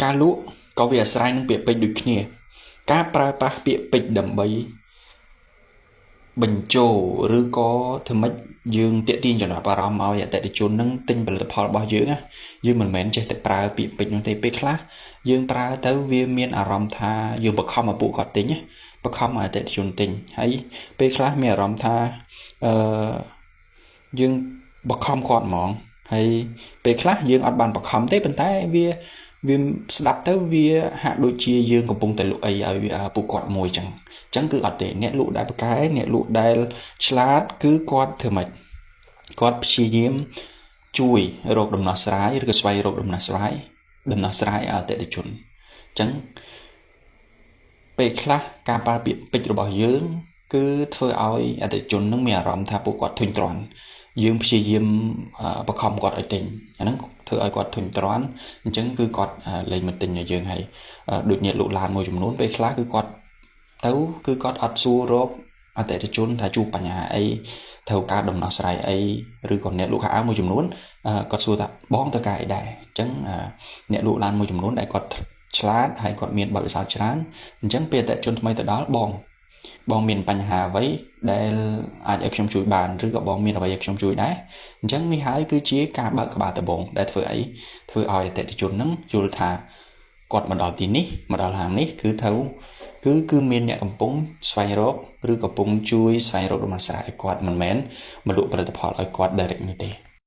ការលក់ក៏វាអាស្រ័យនឹងពាក្យពេចន៍ដូចគ្នាការប្រើប្រាស់ពាក្យពេចន៍ដើម្បីបញ្ចូលឬក៏ធ្វើម៉េចយើងតាក់ទាញចំណាប់អារម្មណ៍ឲ្យអតិថិជននឹងទិញផលិតផលរបស់យើងយើងមិនមែនចេះតែប្រើពាក្យពេចន៍នោះទេពេលខ្លះយើងប្រើទៅវាមានអារម្មណ៍ថាយើងបង្ខំឲ្យពួកគាត់ទិញបង្ខំឲ្យអតិថិជនទិញហើយពេលខ្លះមានអារម្មណ៍ថាយើងបង្ខំគាត់ហ្មងហើយពេលខ្លះយើងអត់បានបង្ខំទេប៉ុន្តែវាស្ដាប់ទៅវាហាក់ដូចជាយើងកំពុងតែលក់អីឲ្យពួកគាត់មួយចឹងគឺអត់ទេអ្នកលក់ដែលប្រកែអ្នកលក់ដែលឆ្លាតគឺគាត់ធ្វើម៉េចគាត់ព្យាយាមជួយរកដំណោះស្រាយឬក៏ស្វែងរកដំណោះស្រាយឲ្យអតិថិជនចឹងពេលខ្លះការប្រើពាក្យពេចន៍របស់យើងគឺធ្វើឲ្យអតិថិជននឹងមានអារម្មណ៍ថាពួកគាត់ធុញទ្រាន់យើងព្យាយាមបង្ខំគាត់ឲ្យទិញអាហ្នឹងធ្វើឲ្យគាត់ធុញទ្រាន់អញ្ចឹងគឺគាត់លែងមកទិញឲ្យយើងហើយដូចអ្នកលក់ឡានមួយចំនួនពេលខ្លះគឺគាត់អត់សួររកអតិថិជនថាជួបបញ្ហាអីត្រូវការដំណោះស្រាយអីឬក៏អ្នកលក់ខោអាវមួយចំនួនគាត់សួរថាបងត្រូវការអីដែរអញ្ចឹងអ្នកលក់ឡានមួយចំនួនដែលគាត់ឆ្លាតហើយគាត់មានបទពិសោធន៍ច្រើនអញ្ចឹងពេលអតិថិជនថ្មីទៅដល់បងមានបញ្ហាអ្វីដែលអាចឲ្យខ្ញុំជួយបានឬក៏បងមានអ្វីឲ្យខ្ញុំជួយដែរអញ្ចឹងនេះហើយគឺជាការបើកក្បាលដំបូងដែលធ្វើឲ្យអតិថិជននឹងយល់ថាគាត់មកដល់ទីនេះមកដល់ហាងនេះគឺមានអ្នកកំពុងស្វែងរកឬកំពុងជួយស្វែងរកដំណោះស្រាយឲ្យគាត់មិនមែនមកលក់ផលិតផលឲ្យគាត់ direct នេះទេ